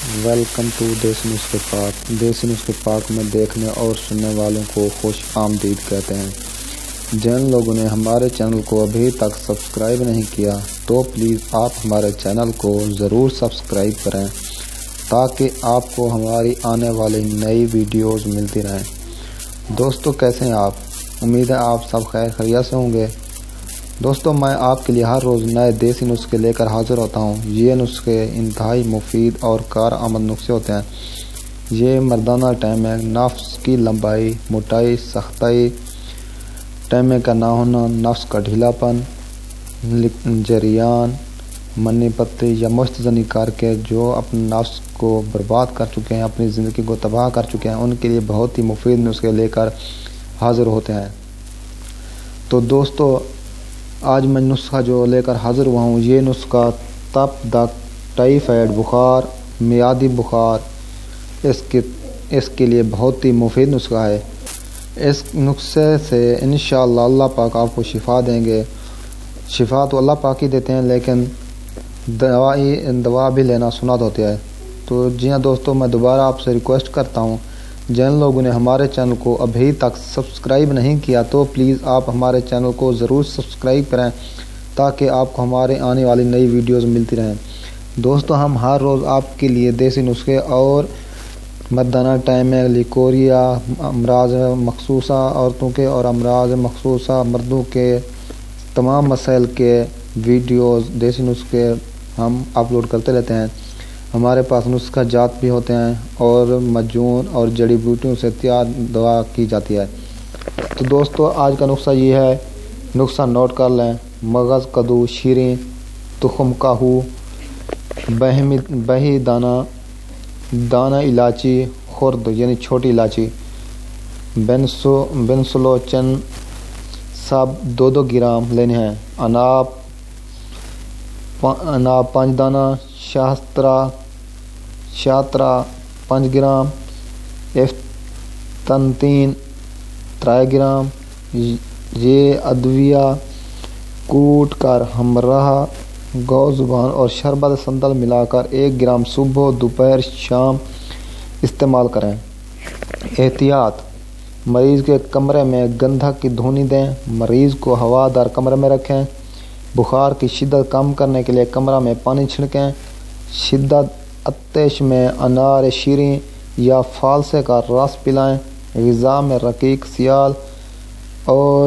Welcome to دیسی نسخے پاک۔ دیسی نسخے پاک میں دیکھنے اور سننے والوں کو خوش آمدید کہتے ہیں۔ جن لوگوں نے ہمارے چینل کو ابھی تک سبسکرائب نہیں کیا تو پلیز آپ ہمارے چینل کو ضرور سبسکرائب کریں تاکہ آپ کو ہماری آنے والی نئی ویڈیوز ملتی رہیں۔ دوستو کیسے ہیں آپ؟ امید ہے آپ سب خیر خیریت سے ہوں گے۔ دوستو میں آپ کے لیے ہر روز نئے دیسی نسخے لے کر حاضر ہوتا ہوں۔ یہ نسخے انتہائی مفید اور کارآمد نسخے ہوتے ہیں۔ یہ مردانہ ٹائمنگ، نفس کی لمبائی، موٹائی، سختائی، ٹائمنگ کا نہ ہونا، نفس کا ڈھیلا پن، جریان، منی پتی یا مشتزنی کر کے جو اپنے نفس کو برباد کر چکے ہیں، اپنی زندگی کو تباہ کر چکے ہیں، ان کے لیے بہت ہی مفید نسخے لے کر حاضر ہوتے ہیں۔ تو دوستو آج میں نسخہ جو لے کر حاضر ہوا ہوں، یہ نسخہ تپ، دق، ٹائیفائڈ بخار، میادی بخار، اس کے لیے بہت ہی مفید نسخہ ہے۔ اس نسخے سے انشاءاللہ اللہ پاک آپ کو شفا دیں گے۔ شفا تو اللہ پاک ہی دیتے ہیں، لیکن دوا بھی لینا سنت ہوتی ہے۔ تو جی ہاں دوستو، میں دوبارہ آپ سے ریکویسٹ کرتا ہوں، جن لوگوں نے ہمارے چینل کو ابھی تک سبسکرائب نہیں کیا تو پلیز آپ ہمارے چینل کو ضرور سبسکرائب کریں تاکہ آپ کو ہمارے آنے والی نئی ویڈیوز ملتی رہیں۔ دوستو ہم ہر روز آپ کے لیے دیسی نسخے اور مردانہ ٹائمنگ، لیکوریا، امراض مخصوصہ عورتوں کے اور امراض مخصوصہ مردوں کے تمام مسائل کے ویڈیوز، دیسی نسخے ہم اپلوڈ کرتے رہتے ہیں۔ ہمارے پاس نسخہ جات بھی ہوتے ہیں اور مجون اور جڑی بوٹیوں سے تیار دوا کی جاتی ہے۔ تو دوستو آج کا نسخہ یہ ہے، نسخہ نوٹ کر لیں۔ مغز، کدو، شیریں، تخم کاہو، بہی دانہ، دانہ الائچی، خرد یعنی چھوٹی الائچی، بنسلوچن سب 2 گرام لینے ہیں۔ اناب 5 دانہ، شاہترہ 5 گرام، افتنتین 3 گرام۔ یہ ادویہ کوٹ کر ہمراہ گو زبان اور شربت سندل ملا کر 1 گرام صبح، دوپہر، شام استعمال کریں۔ احتیاط: مریض کے کمرے میں گندھک کی دھونی دیں، مریض کو ہوادار کمرے میں رکھیں۔ بخار کی شدت کم کرنے کے لیے کمرہ میں پانی چھڑکیں۔ شدت آتش میں انار شیریں یا فالسے کا رس پلائیں۔ غذا میں رقیق سیال اور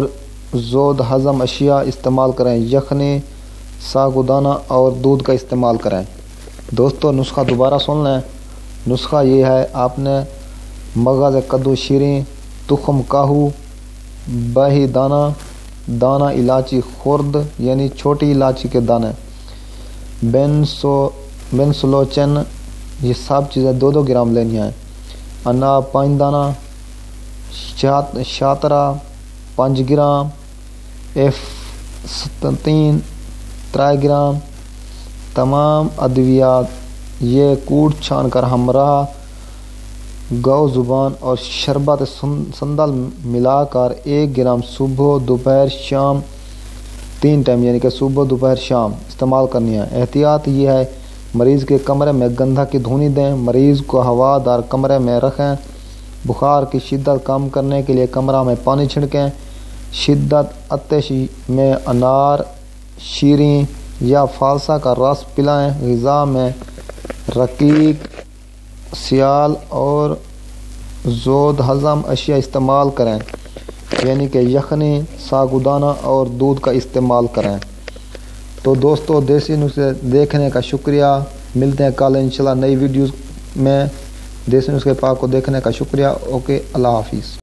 زود ہضم اشیاء استعمال کریں۔ یخنی، ساگودانہ اور دودھ کا استعمال کریں۔ دوستو نسخہ دوبارہ سن لیں۔ نسخہ یہ ہے، آپ نے مغز، کدو، شیریں، تخم کاہو، بہی دانہ، دانہ الائچی، خرد یعنی چھوٹی الائچی کے دانے، بنسلوچن، یہ سب چیزیں 2 گرام لینی ہیں۔ اناب 5 دانہ، شاہترہ 5 گرام، افتنتین 3 گرام۔ تمام ادویات یہ کوٹ چھان کر ہمراہ گو زبان اور شربت سندل ملا کر 1 گرام صبح، دوپہر، شام 3 ٹائم یعنی کہ صبح، دوپہر، شام استعمال کرنی ہے۔ احتیاط یہ ہے، مریض کے کمرے میں گندھک کی دھونی دیں، مریض کو ہوادار کمرے میں رکھیں۔ بخار کی شدت کم کرنے کے لیے کمرہ میں پانی چھڑکیں۔ شدت آتش میں انار شیریں یا فالسا کا رس پلائیں۔ غذا میں رقیق سیال اور زود ہضم اشیاء استعمال کریں، یعنی کہ یخنی، ساگودانہ اور دودھ کا استعمال کریں۔ تو دوستو دیسی نسخے دیکھنے کا شکریہ۔ ملتے ہیں کل انشاءاللہ نئی ویڈیوز میں۔ دیسی نسخے پاک کو دیکھنے کا شکریہ۔ اوکے، اللہ حافظ۔